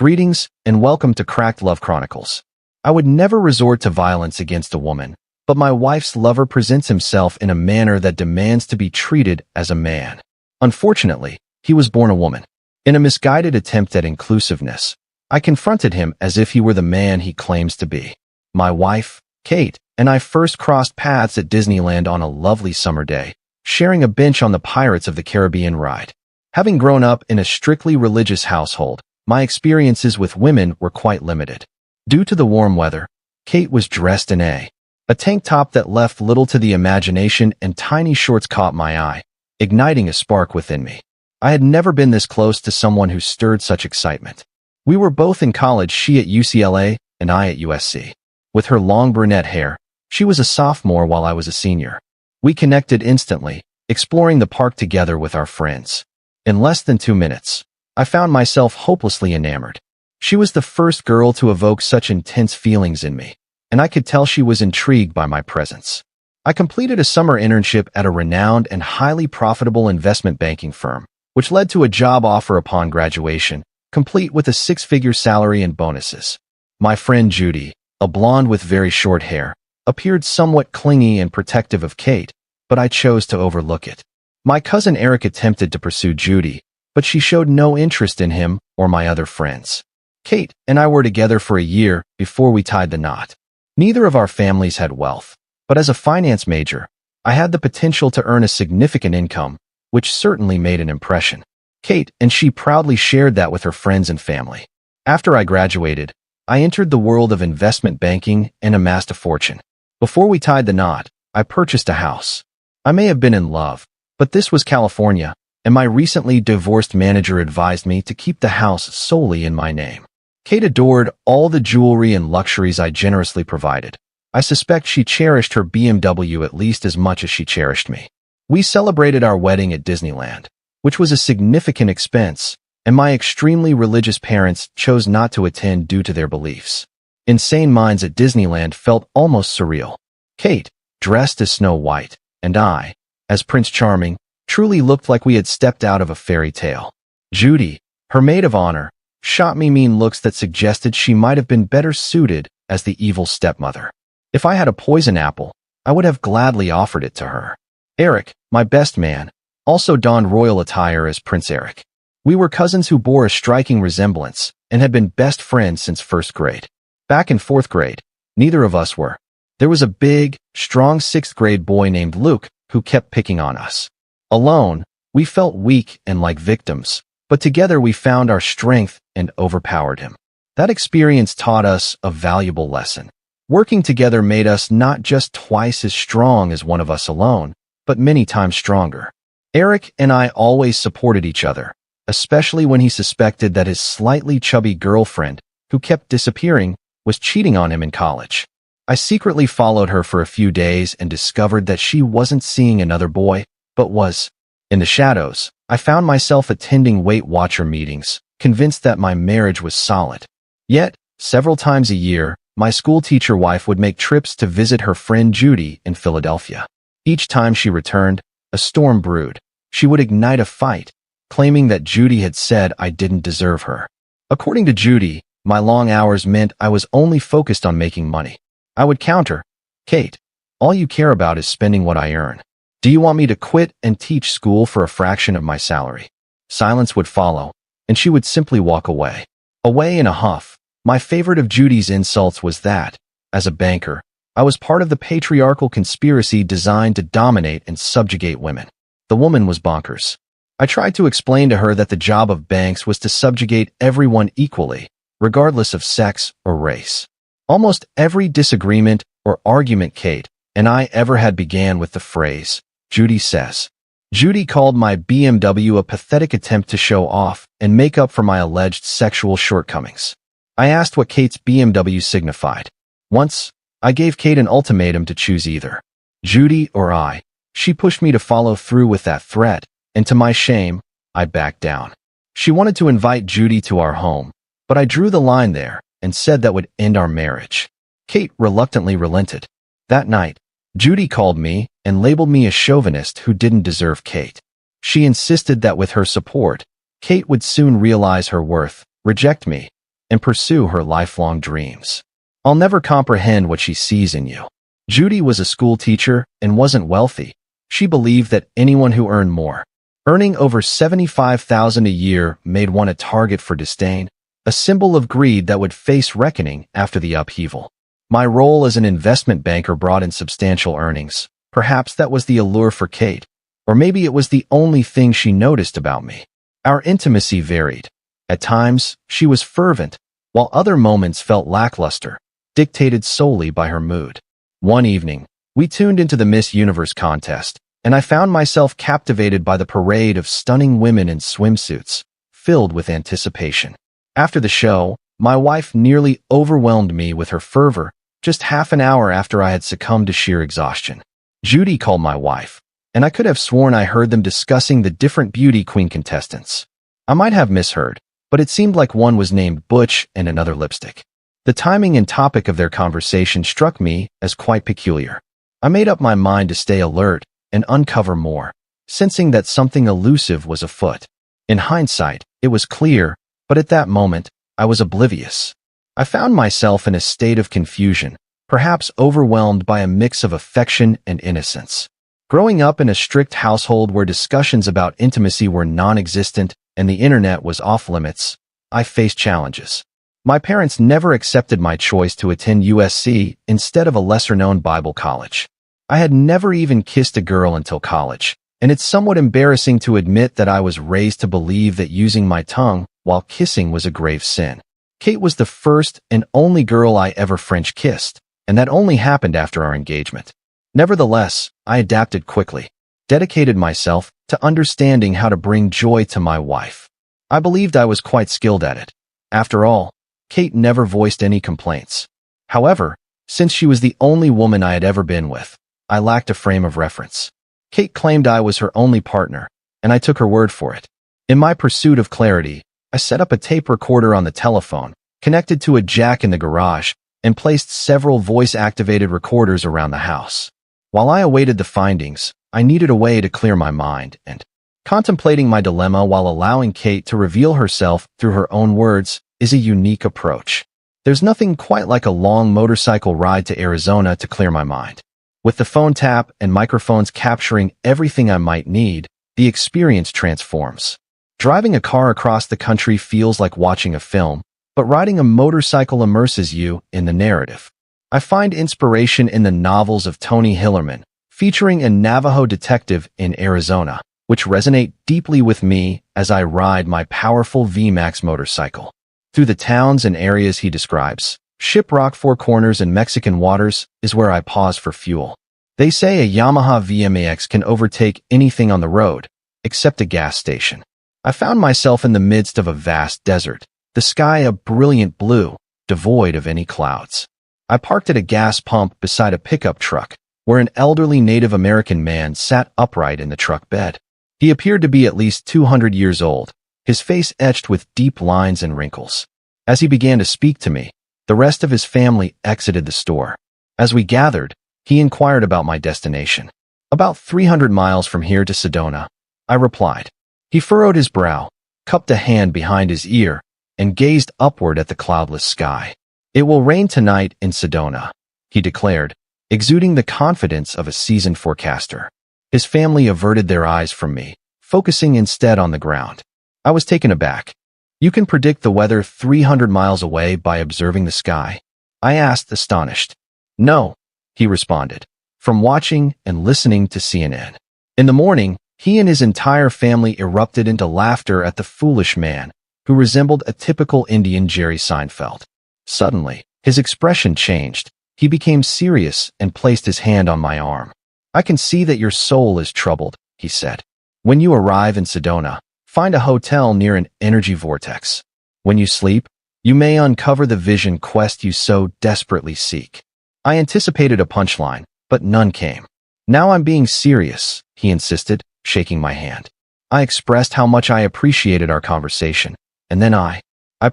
Greetings, and welcome to Cracked Love Chronicles. I would never resort to violence against a woman, but my wife's lover presents himself in a manner that demands to be treated as a man. Unfortunately, he was born a woman. In a misguided attempt at inclusiveness, I confronted him as if he were the man he claims to be. My wife, Kate, and I first crossed paths at Disneyland on a lovely summer day, sharing a bench on the Pirates of the Caribbean ride. Having grown up in a strictly religious household, my experiences with women were quite limited. Due to the warm weather, Kate was dressed in a tank top that left little to the imagination, and tiny shorts caught my eye, igniting a spark within me. I had never been this close to someone who stirred such excitement. We were both in college, she at UCLA and I at USC. With her long brunette hair, she was a sophomore while I was a senior. We connected instantly, exploring the park together with our friends. In less than 2 minutes, I found myself hopelessly enamored. She was the first girl to evoke such intense feelings in me, and I could tell she was intrigued by my presence. I completed a summer internship at a renowned and highly profitable investment banking firm, which led to a job offer upon graduation, complete with a 6-figure salary and bonuses. My friend Judy, a blonde with very short hair, appeared somewhat clingy and protective of Kate, but I chose to overlook it. My cousin Eric attempted to pursue Judy, but she showed no interest in him or my other friends. Kate and I were together for a year before we tied the knot. Neither of our families had wealth, but as a finance major, I had the potential to earn a significant income, which certainly made an impression. Kate and she proudly shared that with her friends and family. After I graduated, I entered the world of investment banking and amassed a fortune. Before we tied the knot, I purchased a house. I may have been in love, but this was California, and my recently divorced manager advised me to keep the house solely in my name. Kate adored all the jewelry and luxuries I generously provided. I suspect she cherished her BMW at least as much as she cherished me. We celebrated our wedding at Disneyland, which was a significant expense, and my extremely religious parents chose not to attend due to their beliefs. Insane Minds at Disneyland felt almost surreal. Kate, dressed as Snow White, and I, as Prince Charming, truly looked like we had stepped out of a fairy tale. Judy, her maid of honor, shot me mean looks that suggested she might have been better suited as the evil stepmother. If I had a poison apple, I would have gladly offered it to her. Eric, my best man, also donned royal attire as Prince Eric. We were cousins who bore a striking resemblance and had been best friends since 1st grade. Back in 4th grade, neither of us were. There was a big, strong 6th grade boy named Luke who kept picking on us. Alone, we felt weak and like victims, but together we found our strength and overpowered him. That experience taught us a valuable lesson. Working together made us not just twice as strong as one of us alone, but many times stronger. Eric and I always supported each other, especially when he suspected that his slightly chubby girlfriend, who kept disappearing, was cheating on him in college. I secretly followed her for a few days and discovered that she wasn't seeing another boy, but was. In the shadows, I found myself attending Weight Watcher meetings, convinced that my marriage was solid. Yet, several times a year, my school teacher wife would make trips to visit her friend Judy in Philadelphia. Each time she returned, a storm brewed. She would ignite a fight, claiming that Judy had said I didn't deserve her. According to Judy, my long hours meant I was only focused on making money. I would counter, Kate, all you care about is spending what I earn. Do you want me to quit and teach school for a fraction of my salary? Silence would follow, and she would simply walk away. Away in a huff. My favorite of Judy's insults was that, as a banker, I was part of the patriarchal conspiracy designed to dominate and subjugate women. The woman was bonkers. I tried to explain to her that the job of banks was to subjugate everyone equally, regardless of sex or race. Almost every disagreement or argument Kate and I ever had began with the phrase, Judy says. Judy called my BMW a pathetic attempt to show off and make up for my alleged sexual shortcomings. I asked what Kate's BMW signified. Once, I gave Kate an ultimatum to choose either Judy or I. She pushed me to follow through with that threat, and to my shame, I backed down. She wanted to invite Judy to our home, but I drew the line there and said that would end our marriage. Kate reluctantly relented. That night, Judy called me and labeled me a chauvinist who didn't deserve Kate. She insisted that with her support, Kate would soon realize her worth, reject me, and pursue her lifelong dreams. I'll never comprehend what she sees in you. Judy was a school teacher and wasn't wealthy. She believed that anyone who earned more, earning over $75,000 a year, made one a target for disdain, a symbol of greed that would face reckoning after the upheaval. My role as an investment banker brought in substantial earnings. Perhaps that was the allure for Kate, or maybe it was the only thing she noticed about me. Our intimacy varied. At times, she was fervent, while other moments felt lackluster, dictated solely by her mood. One evening, we tuned into the Miss Universe contest, and I found myself captivated by the parade of stunning women in swimsuits, filled with anticipation. After the show, my wife nearly overwhelmed me with her fervor just half an hour after I had succumbed to sheer exhaustion. Judy called my wife, and I could have sworn I heard them discussing the different beauty queen contestants. I might have misheard, but it seemed like one was named Butch and another Lipstick. The timing and topic of their conversation struck me as quite peculiar. I made up my mind to stay alert and uncover more, sensing that something elusive was afoot. In hindsight, it was clear, but at that moment, I was oblivious. I found myself in a state of confusion, perhaps overwhelmed by a mix of affection and innocence. Growing up in a strict household where discussions about intimacy were non-existent and the internet was off-limits, I faced challenges. My parents never accepted my choice to attend USC instead of a lesser-known Bible college. I had never even kissed a girl until college, and it's somewhat embarrassing to admit that I was raised to believe that using my tongue while kissing was a grave sin. Kate was the first and only girl I ever French kissed, and that only happened after our engagement. Nevertheless, I adapted quickly, dedicated myself to understanding how to bring joy to my wife. I believed I was quite skilled at it. After all, Kate never voiced any complaints. However, since she was the only woman I had ever been with, I lacked a frame of reference. Kate claimed I was her only partner, and I took her word for it. In my pursuit of clarity, I set up a tape recorder on the telephone, connected to a jack in the garage, and placed several voice-activated recorders around the house. While I awaited the findings, I needed a way to clear my mind, and contemplating my dilemma while allowing Kate to reveal herself through her own words is a unique approach. There's nothing quite like a long motorcycle ride to Arizona to clear my mind. With the phone tap and microphones capturing everything I might need, the experience transforms. Driving a car across the country feels like watching a film, but riding a motorcycle immerses you in the narrative. I find inspiration in the novels of Tony Hillerman, featuring a Navajo detective in Arizona, which resonate deeply with me as I ride my powerful VMAX motorcycle. Through the towns and areas he describes, Shiprock Four Corners and Mexican Waters is where I pause for fuel. They say a Yamaha VMAX can overtake anything on the road, except a gas station. I found myself in the midst of a vast desert, the sky a brilliant blue, devoid of any clouds. I parked at a gas pump beside a pickup truck, where an elderly Native American man sat upright in the truck bed. He appeared to be at least 200 years old, his face etched with deep lines and wrinkles. As he began to speak to me, the rest of his family exited the store. As we gathered, he inquired about my destination. About 300 miles from here to Sedona, I replied. He furrowed his brow, cupped a hand behind his ear, and gazed upward at the cloudless sky. It will rain tonight in Sedona, he declared, exuding the confidence of a seasoned forecaster. His family averted their eyes from me, focusing instead on the ground. I was taken aback. You can predict the weather 300 miles away by observing the sky? I asked, astonished. No, he responded, from watching and listening to CNN. In the morning, he and his entire family erupted into laughter at the foolish man, who resembled a typical Indian Jerry Seinfeld. Suddenly, his expression changed. He became serious and placed his hand on my arm. I can see that your soul is troubled, he said. When you arrive in Sedona, find a hotel near an energy vortex. When you sleep, you may uncover the vision quest you so desperately seek. I anticipated a punchline, but none came. Now I'm being serious, he insisted, shaking my hand. I expressed how much I appreciated our conversation, and then I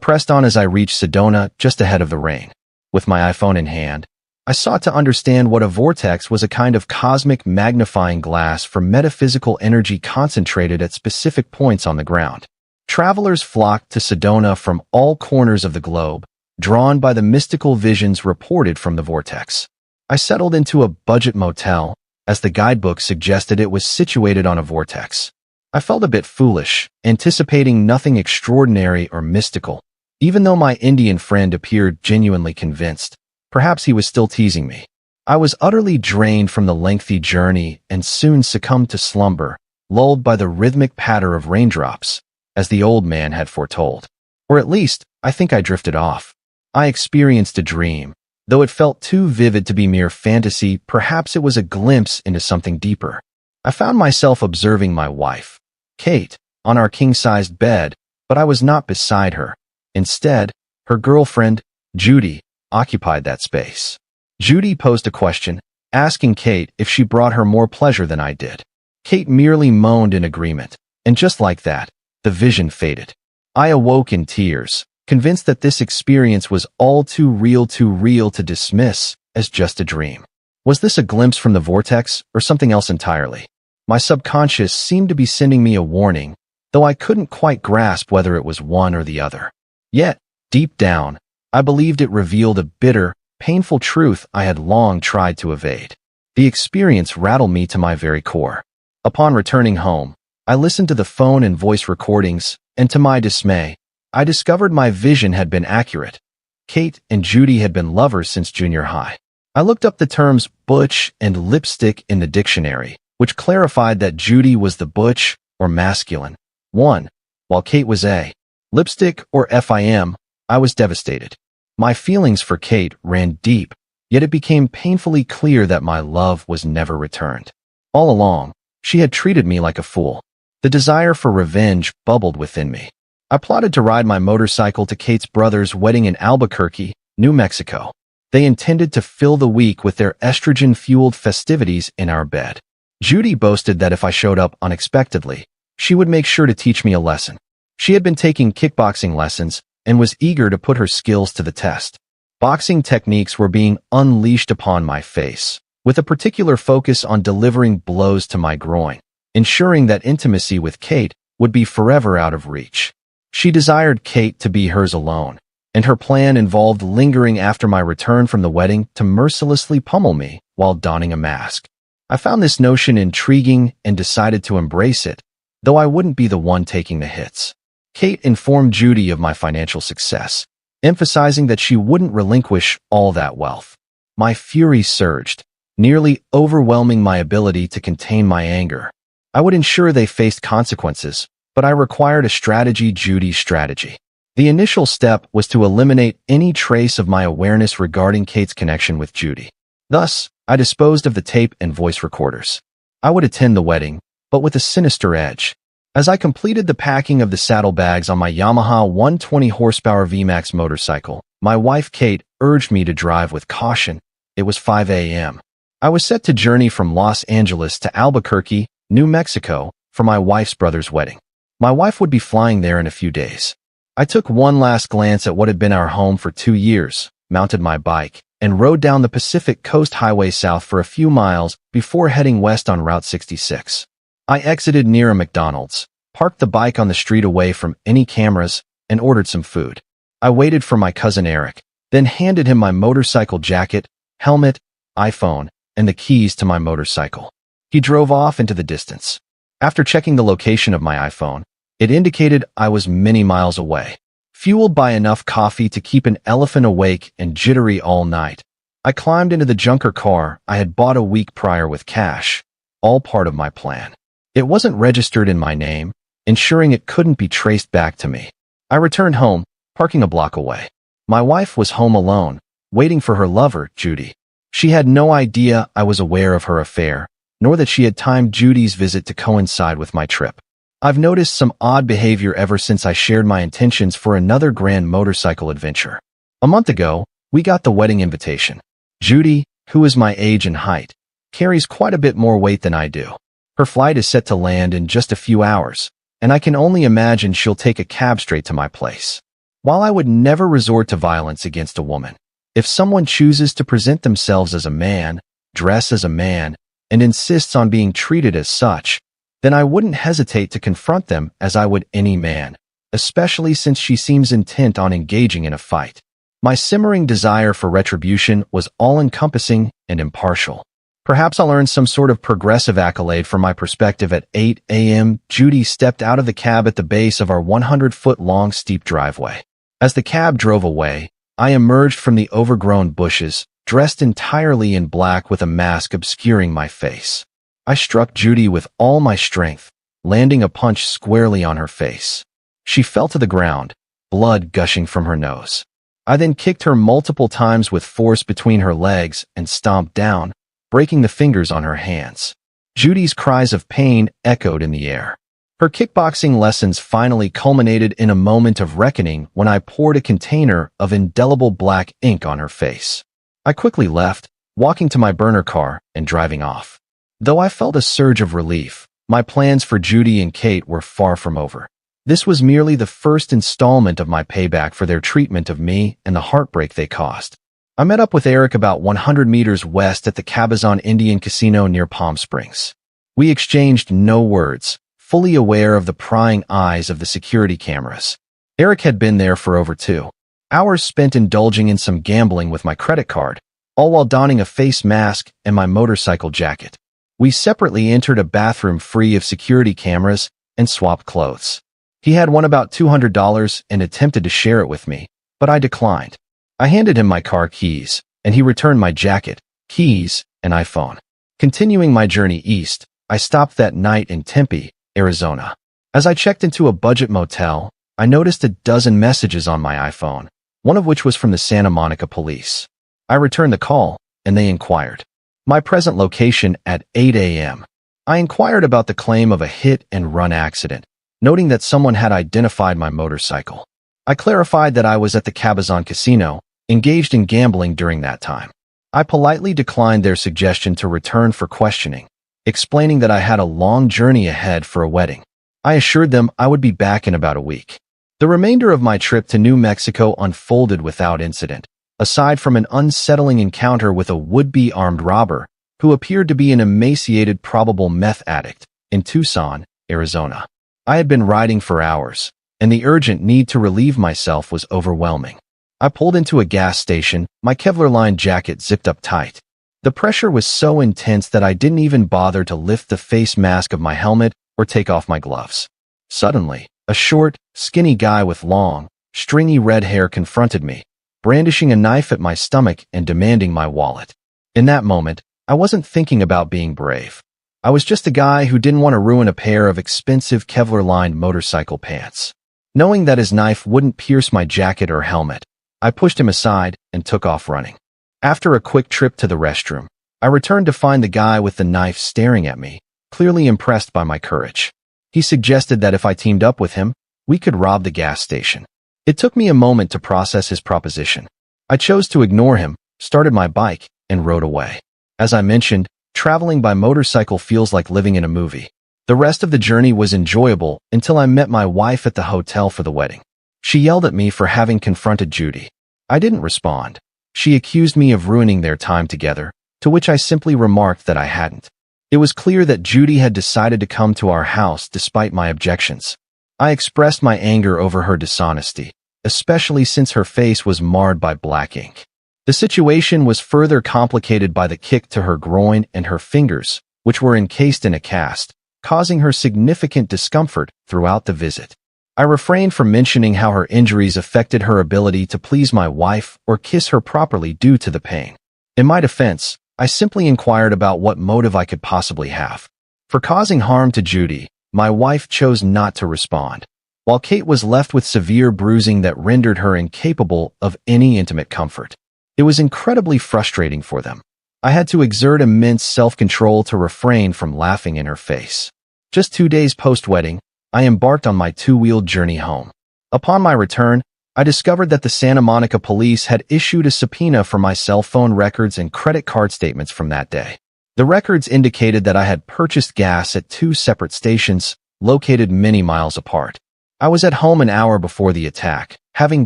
pressed on as I reached Sedona just ahead of the rain. With my iPhone in hand, I sought to understand what a vortex was. A kind of cosmic magnifying glass for metaphysical energy concentrated at specific points on the ground. Travelers flocked to Sedona from all corners of the globe, drawn by the mystical visions reported from the vortex. I settled into a budget motel, as the guidebook suggested it was situated on a vortex. I felt a bit foolish, anticipating nothing extraordinary or mystical. Even though my Indian friend appeared genuinely convinced, perhaps he was still teasing me. I was utterly drained from the lengthy journey and soon succumbed to slumber, lulled by the rhythmic patter of raindrops, as the old man had foretold. Or at least, I think I drifted off. I experienced a dream. Though it felt too vivid to be mere fantasy, perhaps it was a glimpse into something deeper. I found myself observing my wife, Kate, on our king-sized bed, but I was not beside her. Instead, her girlfriend, Judy, occupied that space. Judy posed a question, asking Kate if she brought her more pleasure than I did. Kate merely moaned in agreement, and just like that, the vision faded. I awoke in tears, convinced that this experience was all too real to dismiss as just a dream. Was this a glimpse from the vortex or something else entirely? My subconscious seemed to be sending me a warning, though I couldn't quite grasp whether it was one or the other. Yet, deep down, I believed it revealed a bitter, painful truth I had long tried to evade. The experience rattled me to my very core. Upon returning home, I listened to the phone and voice recordings, and to my dismay, I discovered my vision had been accurate. Kate and Judy had been lovers since junior high. I looked up the terms butch and lipstick in the dictionary, which clarified that Judy was the butch, or masculine, one, while Kate was a lipstick, or femme. I was devastated. My feelings for Kate ran deep, yet it became painfully clear that my love was never returned. All along, she had treated me like a fool. The desire for revenge bubbled within me. I plotted to ride my motorcycle to Kate's brother's wedding in Albuquerque, New Mexico. They intended to fill the week with their estrogen-fueled festivities in our bed. Judy boasted that if I showed up unexpectedly, she would make sure to teach me a lesson. She had been taking kickboxing lessons and was eager to put her skills to the test. Boxing techniques were being unleashed upon my face, with a particular focus on delivering blows to my groin, ensuring that intimacy with Kate would be forever out of reach. She desired Kate to be hers alone, and her plan involved lingering after my return from the wedding to mercilessly pummel me while donning a mask. I found this notion intriguing and decided to embrace it, though I wouldn't be the one taking the hits. Kate informed Judy of my financial success, emphasizing that she wouldn't relinquish all that wealth. My fury surged, nearly overwhelming my ability to contain my anger. I would ensure they faced consequences, but I required a strategy. Judy's strategy. The initial step was to eliminate any trace of my awareness regarding Kate's connection with Judy. Thus, I disposed of the tape and voice recorders. I would attend the wedding, but with a sinister edge. As I completed the packing of the saddlebags on my Yamaha 120 horsepower VMAX motorcycle, my wife Kate urged me to drive with caution. It was 5 a.m. I was set to journey from Los Angeles to Albuquerque, New Mexico, for my wife's brother's wedding. My wife would be flying there in a few days. I took one last glance at what had been our home for 2 years, mounted my bike, and rode down the Pacific Coast Highway south for a few miles before heading west on Route 66. I exited near a McDonald's, parked the bike on the street away from any cameras, and ordered some food. I waited for my cousin Eric, then handed him my motorcycle jacket, helmet, iPhone, and the keys to my motorcycle. He drove off into the distance. After checking the location of my iPhone, it indicated I was many miles away. Fueled by enough coffee to keep an elephant awake and jittery all night, I climbed into the junker car I had bought a week prior with cash, all part of my plan. It wasn't registered in my name, ensuring it couldn't be traced back to me. I returned home, parking a block away. My wife was home alone, waiting for her lover, Judy. She had no idea I was aware of her affair, nor that she had timed Judy's visit to coincide with my trip. I've noticed some odd behavior ever since I shared my intentions for another grand motorcycle adventure. A month ago, we got the wedding invitation. Judy, who is my age and height, carries quite a bit more weight than I do. Her flight is set to land in just a few hours, and I can only imagine she'll take a cab straight to my place. While I would never resort to violence against a woman, if someone chooses to present themselves as a man, dress as a man, and insists on being treated as such, then I wouldn't hesitate to confront them as I would any man, especially since she seems intent on engaging in a fight. My simmering desire for retribution was all-encompassing and impartial. Perhaps I'll earn some sort of progressive accolade for my perspective. At 8 a.m., Judy stepped out of the cab at the base of our 100-foot-long steep driveway. As the cab drove away, I emerged from the overgrown bushes, dressed entirely in black with a mask obscuring my face. I struck Judy with all my strength, landing a punch squarely on her face. She fell to the ground, blood gushing from her nose. I then kicked her multiple times with force between her legs and stomped down, breaking the fingers on her hands. Judy's cries of pain echoed in the air. Her kickboxing lessons finally culminated in a moment of reckoning when I poured a container of indelible black ink on her face. I quickly left, walking to my burner car and driving off. Though I felt a surge of relief, my plans for Judy and Kate were far from over. This was merely the first installment of my payback for their treatment of me and the heartbreak they caused. I met up with Eric about 100 meters west at the Cabazon Indian Casino near Palm Springs. We exchanged no words, fully aware of the prying eyes of the security cameras. Eric had been there for over 2 hours spent indulging in some gambling with my credit card, all while donning a face mask and my motorcycle jacket. We separately entered a bathroom free of security cameras and swapped clothes. He had won about $200 and attempted to share it with me, but I declined. I handed him my car keys, and he returned my jacket, keys, and iPhone. Continuing my journey east, I stopped that night in Tempe, Arizona. As I checked into a budget motel, I noticed a dozen messages on my iPhone, one of which was from the Santa Monica police. I returned the call, and they inquired my present location at 8 a.m. I inquired about the claim of a hit-and-run accident, noting that someone had identified my motorcycle. I clarified that I was at the Cabazon Casino, engaged in gambling during that time. I politely declined their suggestion to return for questioning, explaining that I had a long journey ahead for a wedding. I assured them I would be back in about a week. The remainder of my trip to New Mexico unfolded without incident, aside from an unsettling encounter with a would-be armed robber who appeared to be an emaciated probable meth addict in Tucson, Arizona. I had been riding for hours, and the urgent need to relieve myself was overwhelming. I pulled into a gas station, my Kevlar-lined jacket zipped up tight. The pressure was so intense that I didn't even bother to lift the face mask of my helmet or take off my gloves. Suddenly, a short, skinny guy with long, stringy red hair confronted me, brandishing a knife at my stomach and demanding my wallet. In that moment, I wasn't thinking about being brave. I was just a guy who didn't want to ruin a pair of expensive Kevlar-lined motorcycle pants. Knowing that his knife wouldn't pierce my jacket or helmet, I pushed him aside and took off running. After a quick trip to the restroom, I returned to find the guy with the knife staring at me, clearly impressed by my courage. He suggested that if I teamed up with him, we could rob the gas station. It took me a moment to process his proposition. I chose to ignore him, started my bike, and rode away. As I mentioned, traveling by motorcycle feels like living in a movie. The rest of the journey was enjoyable until I met my wife at the hotel for the wedding. She yelled at me for having confronted Judy. I didn't respond. She accused me of ruining their time together, to which I simply remarked that I hadn't. It was clear that Judy had decided to come to our house despite my objections. I expressed my anger over her dishonesty, especially since her face was marred by black ink. The situation was further complicated by the kick to her groin and her fingers, which were encased in a cast, causing her significant discomfort throughout the visit. I refrained from mentioning how her injuries affected her ability to please my wife or kiss her properly due to the pain. In my defense, I simply inquired about what motive I could possibly have. For causing harm to Judy, my wife chose not to respond, while Kate was left with severe bruising that rendered her incapable of any intimate comfort. It was incredibly frustrating for them. I had to exert immense self-control to refrain from laughing in her face. Just 2 days post-wedding, I embarked on my 2-wheeled journey home. Upon my return, I discovered that the Santa Monica police had issued a subpoena for my cell phone records and credit card statements from that day. The records indicated that I had purchased gas at 2 separate stations, located many miles apart. I was at home an hour before the attack, having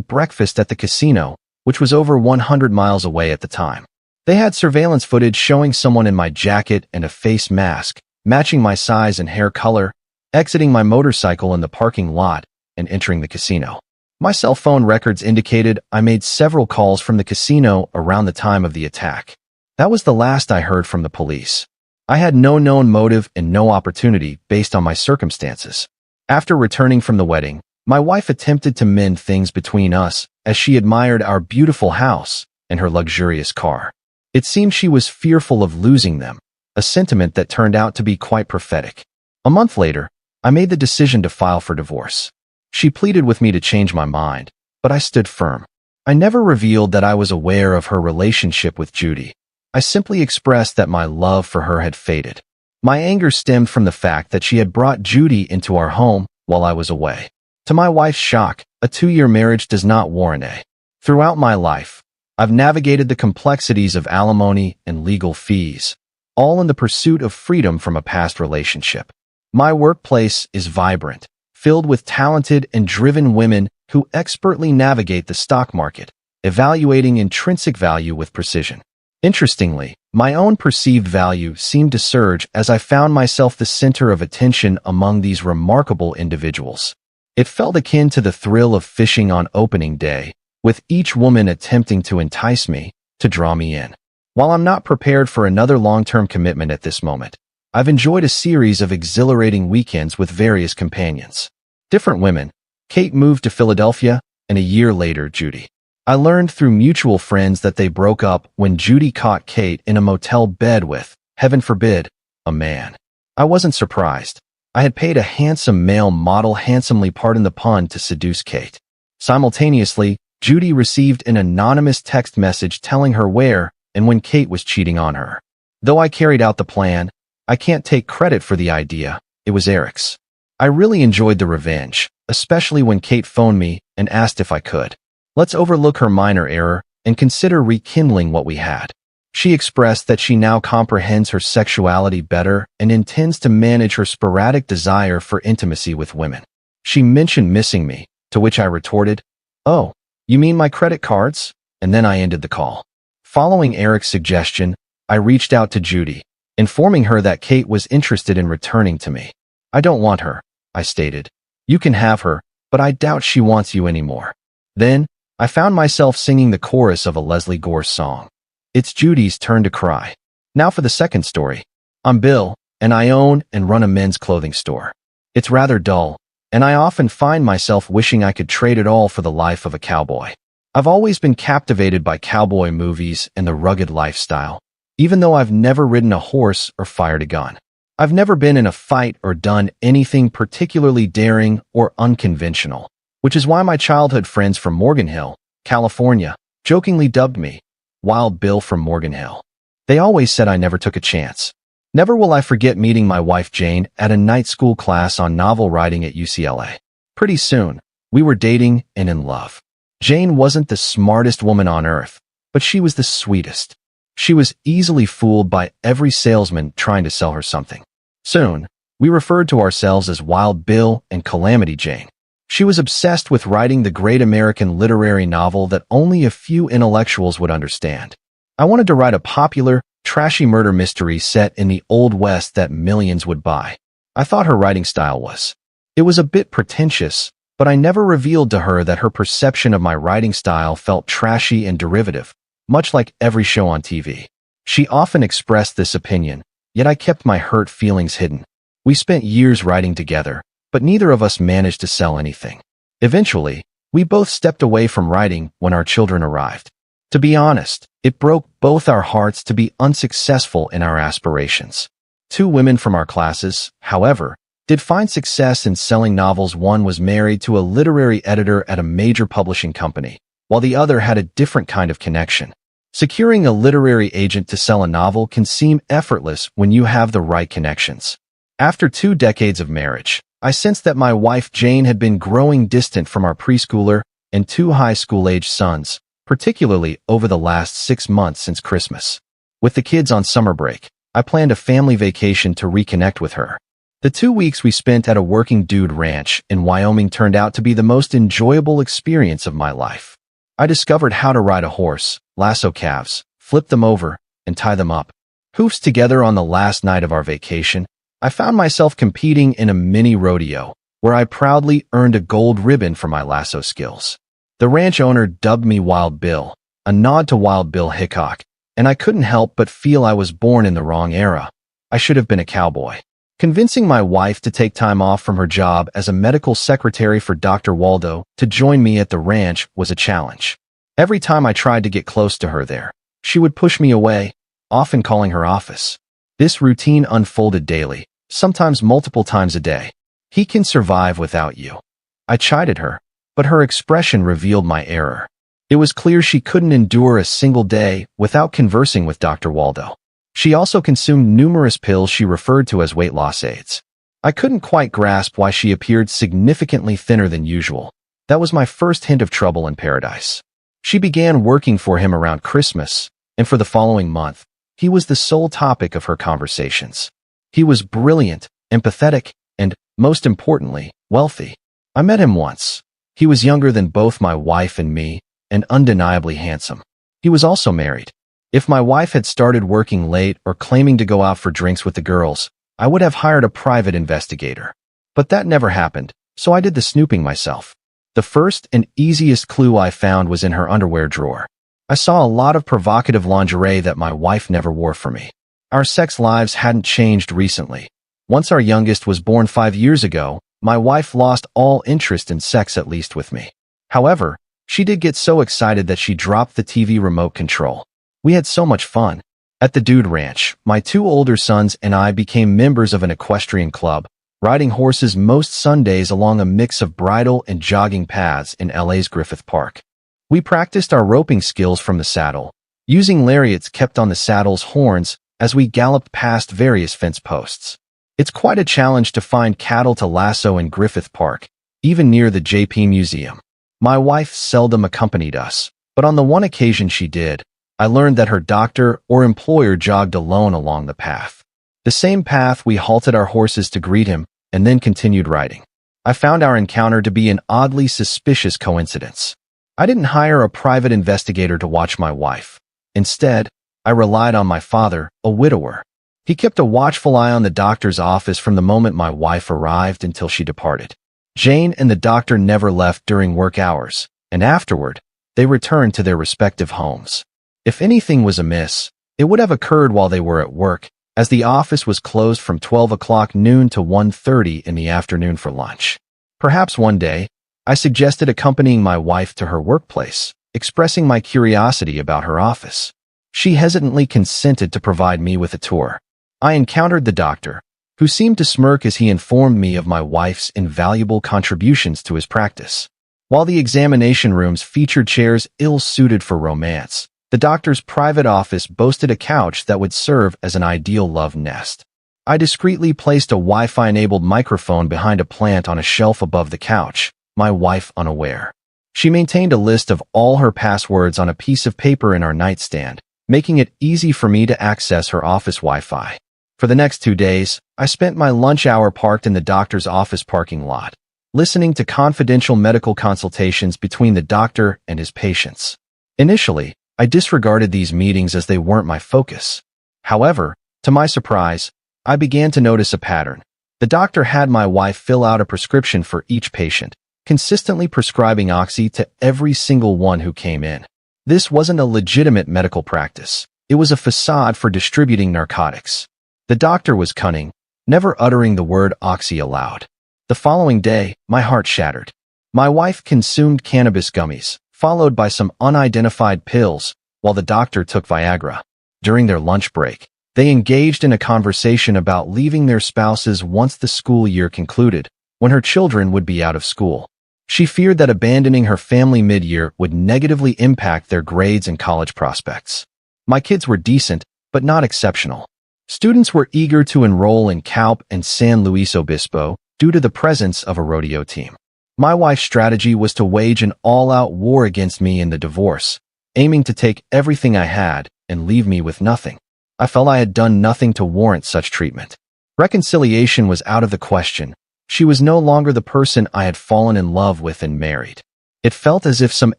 breakfast at the casino, which was over 100 miles away at the time. They had surveillance footage showing someone in my jacket and a face mask, matching my size and hair color, exiting my motorcycle in the parking lot and entering the casino. My cell phone records indicated I made several calls from the casino around the time of the attack. That was the last I heard from the police. I had no known motive and no opportunity based on my circumstances. After returning from the wedding, my wife attempted to mend things between us as she admired our beautiful house and her luxurious car. It seemed she was fearful of losing them, a sentiment that turned out to be quite prophetic. A month later, I made the decision to file for divorce. She pleaded with me to change my mind, but I stood firm. I never revealed that I was aware of her relationship with Judy. I simply expressed that my love for her had faded. My anger stemmed from the fact that she had brought Judy into our home while I was away. To my wife's shock, a 2-year marriage does not warrant a. Throughout my life, I've navigated the complexities of alimony and legal fees, all in the pursuit of freedom from a past relationship. My workplace is vibrant, filled with talented and driven women who expertly navigate the stock market, evaluating intrinsic value with precision. Interestingly, my own perceived value seemed to surge as I found myself the center of attention among these remarkable individuals. It felt akin to the thrill of fishing on opening day, with each woman attempting to entice me, to draw me in. While I'm not prepared for another long-term commitment at this moment, I've enjoyed a series of exhilarating weekends with various companions. Different women. Kate moved to Philadelphia, and a year later, Judy. I learned through mutual friends that they broke up when Judy caught Kate in a motel bed with, heaven forbid, a man. I wasn't surprised. I had paid a handsome male model, handsomely pardon the pun, to seduce Kate. Simultaneously, Judy received an anonymous text message telling her where and when Kate was cheating on her. Though I carried out the plan, I can't take credit for the idea. It was Eric's. I really enjoyed the revenge, especially when Kate phoned me and asked if I could. Let's overlook her minor error and consider rekindling what we had. She expressed that she now comprehends her sexuality better and intends to manage her sporadic desire for intimacy with women. She mentioned missing me, to which I retorted, "Oh, you mean my credit cards?" And then I ended the call. Following Eric's suggestion, I reached out to Judy, informing her that Kate was interested in returning to me. "I don't want her," I stated. "You can have her, but I doubt she wants you anymore." Then, I found myself singing the chorus of a Leslie Gore song. It's Judy's turn to cry. Now for the second story. I'm Bill, and I own and run a men's clothing store. It's rather dull, and I often find myself wishing I could trade it all for the life of a cowboy. I've always been captivated by cowboy movies and the rugged lifestyle, even though I've never ridden a horse or fired a gun. I've never been in a fight or done anything particularly daring or unconventional, which is why my childhood friends from Morgan Hill, California, jokingly dubbed me Wild Bill from Morgan Hill. They always said I never took a chance. Never will I forget meeting my wife Jane at a night school class on novel writing at UCLA. Pretty soon, we were dating and in love. Jane wasn't the smartest woman on earth, but she was the sweetest. She was easily fooled by every salesman trying to sell her something. Soon, we referred to ourselves as Wild Bill and Calamity Jane. She was obsessed with writing the great American literary novel that only a few intellectuals would understand. I wanted to write a popular, trashy murder mystery set in the Old West that millions would buy. I thought her writing style was. It was a bit pretentious, but I never revealed to her that her perception of my writing style felt trashy and derivative, much like every show on TV. She often expressed this opinion, yet I kept my hurt feelings hidden. We spent years writing together, but neither of us managed to sell anything. Eventually, we both stepped away from writing when our children arrived. To be honest, it broke both our hearts to be unsuccessful in our aspirations. 2 women from our classes, however, did find success in selling novels. One was married to a literary editor at a major publishing company, while the other had a different kind of connection. Securing a literary agent to sell a novel can seem effortless when you have the right connections. After 2 decades of marriage, I sensed that my wife Jane had been growing distant from our preschooler and 2 high school-age sons, particularly over the last 6 months since Christmas. With the kids on summer break, I planned a family vacation to reconnect with her. The 2 weeks we spent at a working dude ranch in Wyoming turned out to be the most enjoyable experience of my life. I discovered how to ride a horse, lasso calves, flip them over, and tie them up. Hoofs together on the last night of our vacation, I found myself competing in a mini rodeo, where I proudly earned a gold ribbon for my lasso skills. The ranch owner dubbed me Wild Bill, a nod to Wild Bill Hickok, and I couldn't help but feel I was born in the wrong era. I should have been a cowboy. Convincing my wife to take time off from her job as a medical secretary for Dr. Waldo to join me at the ranch was a challenge. Every time I tried to get close to her there, she would push me away, often calling her office. This routine unfolded daily, sometimes multiple times a day. "He can survive without you." I chided her, but her expression revealed my error. It was clear she couldn't endure a single day without conversing with Dr. Waldo. She also consumed numerous pills she referred to as weight loss aids. I couldn't quite grasp why she appeared significantly thinner than usual. That was my first hint of trouble in paradise. She began working for him around Christmas, and for the following month, he was the sole topic of her conversations. He was brilliant, empathetic, and, most importantly, wealthy. I met him once. He was younger than both my wife and me, and undeniably handsome. He was also married. If my wife had started working late or claiming to go out for drinks with the girls, I would have hired a private investigator. But that never happened, so I did the snooping myself. The first and easiest clue I found was in her underwear drawer. I saw a lot of provocative lingerie that my wife never wore for me. Our sex lives hadn't changed recently. Once our youngest was born 5 years ago, my wife lost all interest in sex, at least with me. However, she did get so excited that she dropped the TV remote control. We had so much fun. At the Dude Ranch, my 2 older sons and I became members of an equestrian club, riding horses most Sundays along a mix of bridle and jogging paths in LA's Griffith Park. We practiced our roping skills from the saddle, using lariats kept on the saddle's horns as we galloped past various fence posts. It's quite a challenge to find cattle to lasso in Griffith Park, even near the JP Museum. My wife seldom accompanied us, but on the one occasion she did, I learned that her doctor or employer jogged alone along the path. The same path we halted our horses to greet him and then continued riding. I found our encounter to be an oddly suspicious coincidence. I didn't hire a private investigator to watch my wife. Instead, I relied on my father, a widower. He kept a watchful eye on the doctor's office from the moment my wife arrived until she departed. Jane and the doctor never left during work hours, and afterward, they returned to their respective homes. If anything was amiss, it would have occurred while they were at work, as the office was closed from 12 o'clock noon to 1:30 in the afternoon for lunch. Perhaps one day, I suggested accompanying my wife to her workplace, expressing my curiosity about her office. She hesitantly consented to provide me with a tour. I encountered the doctor, who seemed to smirk as he informed me of my wife's invaluable contributions to his practice. While the examination rooms featured chairs ill-suited for romance, the doctor's private office boasted a couch that would serve as an ideal love nest. I discreetly placed a Wi-Fi-enabled microphone behind a plant on a shelf above the couch, my wife unaware. She maintained a list of all her passwords on a piece of paper in our nightstand, making it easy for me to access her office Wi-Fi. For the next 2 days, I spent my lunch hour parked in the doctor's office parking lot, listening to confidential medical consultations between the doctor and his patients. Initially, I disregarded these meetings as they weren't my focus. However, to my surprise, I began to notice a pattern. The doctor had my wife fill out a prescription for each patient, consistently prescribing Oxy to every single one who came in. This wasn't a legitimate medical practice. It was a facade for distributing narcotics. The doctor was cunning, never uttering the word Oxy aloud. The following day, my heart shattered. My wife consumed cannabis gummies, followed by some unidentified pills, while the doctor took Viagra. During their lunch break, they engaged in a conversation about leaving their spouses once the school year concluded, when her children would be out of school. She feared that abandoning her family mid-year would negatively impact their grades and college prospects. My kids were decent, but not exceptional. Students were eager to enroll in CALP and San Luis Obispo due to the presence of a rodeo team. My wife's strategy was to wage an all-out war against me in the divorce, aiming to take everything I had and leave me with nothing. I felt I had done nothing to warrant such treatment. Reconciliation was out of the question. She was no longer the person I had fallen in love with and married. It felt as if some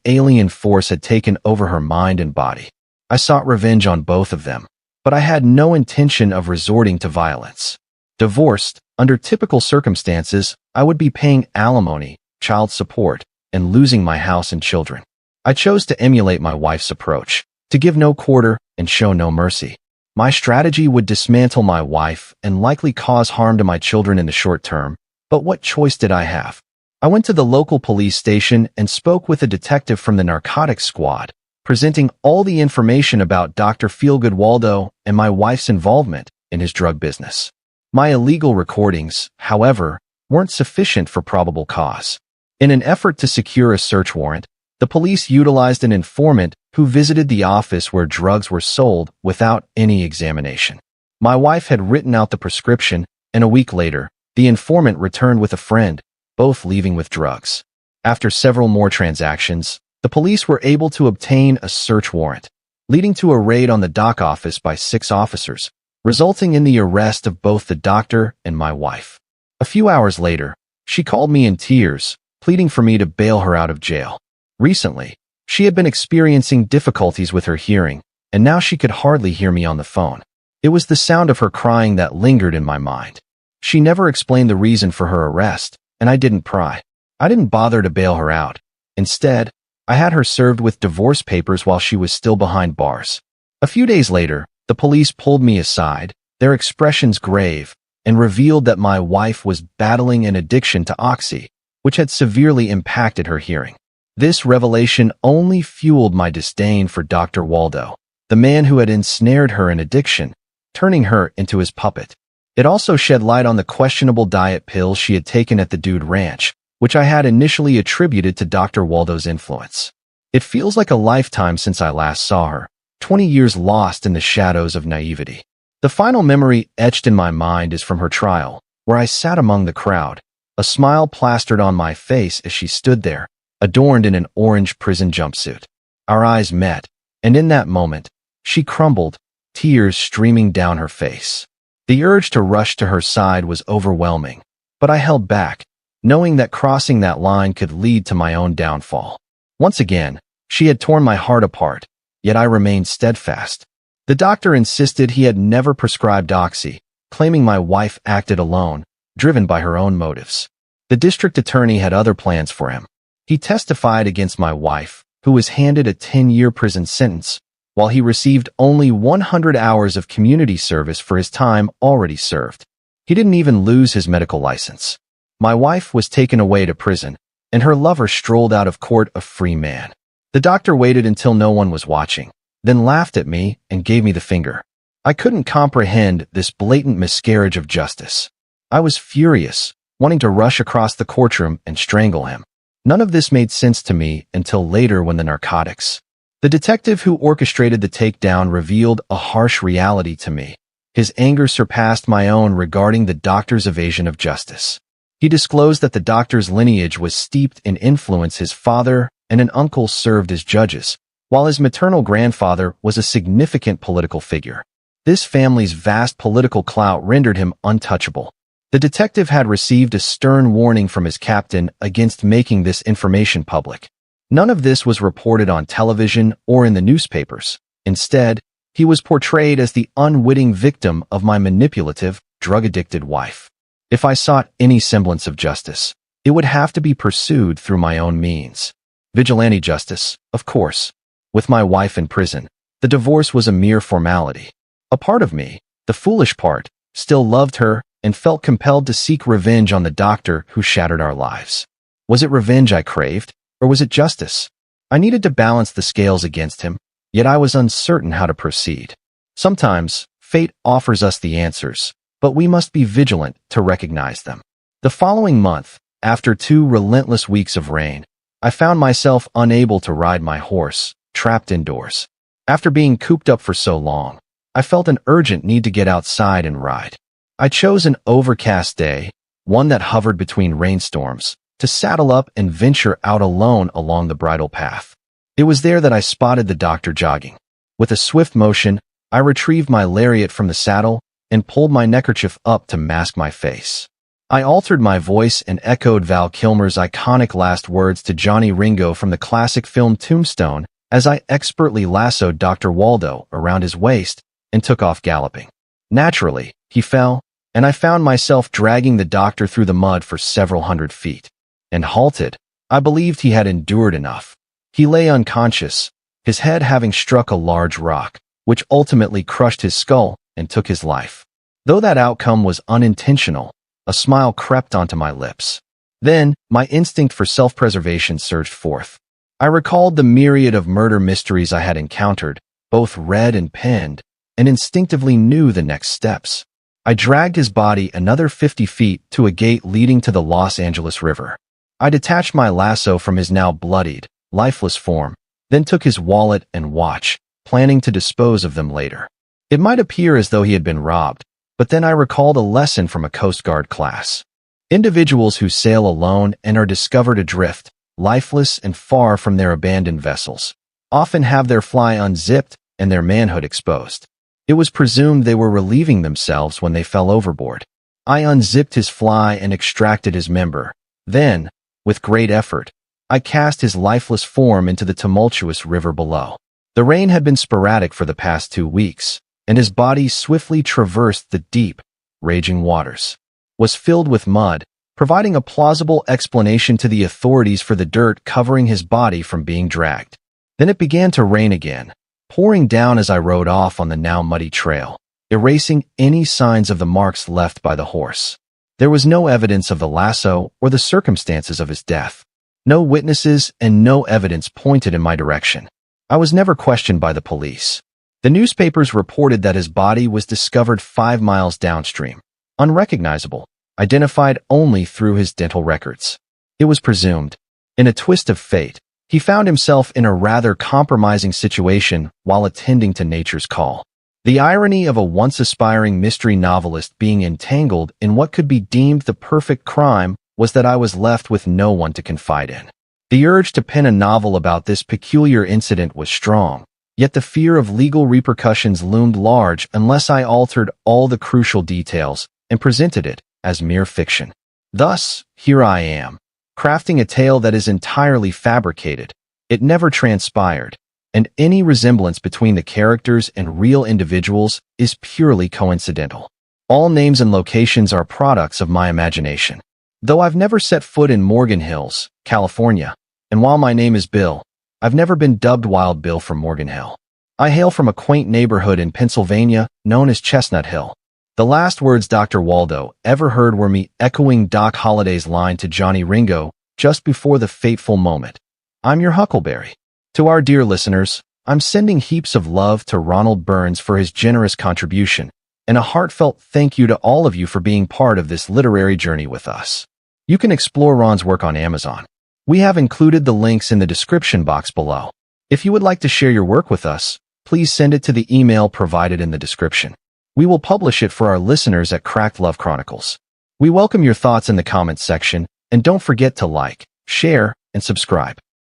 alien force had taken over her mind and body. I sought revenge on both of them, but I had no intention of resorting to violence. Divorced, under typical circumstances, I would be paying alimony, child support, and losing my house and children. I chose to emulate my wife's approach, to give no quarter and show no mercy. My strategy would dismantle my wife and likely cause harm to my children in the short term, but what choice did I have? I went to the local police station and spoke with a detective from the narcotics squad, presenting all the information about Dr. Feelgood Waldo and my wife's involvement in his drug business. My illegal recordings, however, weren't sufficient for probable cause. In an effort to secure a search warrant, the police utilized an informant who visited the office where drugs were sold without any examination. My wife had written out the prescription, and a week later, the informant returned with a friend, both leaving with drugs. After several more transactions, the police were able to obtain a search warrant, leading to a raid on the dock office by 6 officers, resulting in the arrest of both the doctor and my wife. A few hours later, she called me in tears, pleading for me to bail her out of jail. Recently, she had been experiencing difficulties with her hearing, and now she could hardly hear me on the phone. It was the sound of her crying that lingered in my mind. She never explained the reason for her arrest, and I didn't pry. I didn't bother to bail her out. Instead, I had her served with divorce papers while she was still behind bars. A few days later, the police pulled me aside, their expressions grave, and revealed that my wife was battling an addiction to Oxy, which had severely impacted her hearing. This revelation only fueled my disdain for Dr. Waldo, the man who had ensnared her in addiction, turning her into his puppet. It also shed light on the questionable diet pills she had taken at the Dude Ranch, which I had initially attributed to Dr. Waldo's influence. It feels like a lifetime since I last saw her, 20 years lost in the shadows of naivety. The final memory etched in my mind is from her trial, where I sat among the crowd, a smile plastered on my face as she stood there, adorned in an orange prison jumpsuit. Our eyes met, and in that moment, she crumbled, tears streaming down her face. The urge to rush to her side was overwhelming, but I held back, knowing that crossing that line could lead to my own downfall. Once again, she had torn my heart apart, yet I remained steadfast. The doctor insisted he had never prescribed Oxy, claiming my wife acted alone, driven by her own motives. The district attorney had other plans for him. He testified against my wife, who was handed a 10-year prison sentence, while he received only 100 hours of community service for his time already served. He didn't even lose his medical license. My wife was taken away to prison, and her lover strolled out of court a free man. The doctor waited until no one was watching, then laughed at me and gave me the finger. I couldn't comprehend this blatant miscarriage of justice. I was furious, wanting to rush across the courtroom and strangle him. None of this made sense to me until later when the narcotics. The detective who orchestrated the takedown revealed a harsh reality to me. His anger surpassed my own regarding the doctor's evasion of justice. He disclosed that the doctor's lineage was steeped in influence. His father and an uncle served as judges, while his maternal grandfather was a significant political figure. This family's vast political clout rendered him untouchable. The detective had received a stern warning from his captain against making this information public. None of this was reported on television or in the newspapers. Instead, he was portrayed as the unwitting victim of my manipulative, drug-addicted wife. If I sought any semblance of justice, it would have to be pursued through my own means. Vigilante justice, of course. With my wife in prison, the divorce was a mere formality. A part of me, the foolish part, still loved her and felt compelled to seek revenge on the doctor who shattered our lives. Was it revenge I craved, or was it justice? I needed to balance the scales against him, yet I was uncertain how to proceed. Sometimes, fate offers us the answers, but we must be vigilant to recognize them. The following month, after 2 relentless weeks of rain, I found myself unable to ride my horse, trapped indoors. After being cooped up for so long, I felt an urgent need to get outside and ride. I chose an overcast day, one that hovered between rainstorms, to saddle up and venture out alone along the bridle path. It was there that I spotted the doctor jogging. With a swift motion, I retrieved my lariat from the saddle and pulled my neckerchief up to mask my face. I altered my voice and echoed Val Kilmer's iconic last words to Johnny Ringo from the classic film Tombstone as I expertly lassoed Dr. Waldo around his waist and took off galloping. Naturally, he fell, and I found myself dragging the doctor through the mud for several hundred feet. And halted. I believed he had endured enough. He lay unconscious, his head having struck a large rock, which ultimately crushed his skull and took his life. Though that outcome was unintentional, a smile crept onto my lips. Then, my instinct for self-preservation surged forth. I recalled the myriad of murder mysteries I had encountered, both read and penned, and instinctively knew the next steps. I dragged his body another 50 feet to a gate leading to the Los Angeles River. I detached my lasso from his now bloodied, lifeless form, then took his wallet and watch, planning to dispose of them later. It might appear as though he had been robbed, but then I recalled a lesson from a Coast Guard class. Individuals who sail alone and are discovered adrift, lifeless and far from their abandoned vessels, often have their fly unzipped and their manhood exposed. It was presumed they were relieving themselves when they fell overboard. I unzipped his fly and extracted his member. Then, with great effort, I cast his lifeless form into the tumultuous river below. The rain had been sporadic for the past 2 weeks, and his body swiftly traversed the deep, raging waters. Was filled with mud, providing a plausible explanation to the authorities for the dirt covering his body from being dragged. Then it began to rain again, pouring down as I rode off on the now muddy trail, erasing any signs of the marks left by the horse. There was no evidence of the lasso or the circumstances of his death. No witnesses and no evidence pointed in my direction. I was never questioned by the police. The newspapers reported that his body was discovered 5 miles downstream, unrecognizable, identified only through his dental records. It was presumed, in a twist of fate, he found himself in a rather compromising situation while attending to nature's call. The irony of a once-aspiring mystery novelist being entangled in what could be deemed the perfect crime was that I was left with no one to confide in. The urge to pen a novel about this peculiar incident was strong, yet the fear of legal repercussions loomed large unless I altered all the crucial details and presented it as mere fiction. Thus, here I am, crafting a tale that is entirely fabricated. It never transpired, and any resemblance between the characters and real individuals is purely coincidental. All names and locations are products of my imagination. Though I've never set foot in Morgan Hills, California, and while my name is Bill, I've never been dubbed Wild Bill from Morgan Hill. I hail from a quaint neighborhood in Pennsylvania known as Chestnut Hill. The last words Dr. Waldo ever heard were me echoing Doc Holliday's line to Johnny Ringo just before the fateful moment. I'm your Huckleberry. To our dear listeners, I'm sending heaps of love to Ronald Burns for his generous contribution, and a heartfelt thank you to all of you for being part of this literary journey with us. You can explore Ron's work on Amazon. We have included the links in the description box below. If you would like to share your work with us, please send it to the email provided in the description. We will publish it for our listeners at Cracked Love Chronicles. We welcome your thoughts in the comments section, and don't forget to like, share, and subscribe.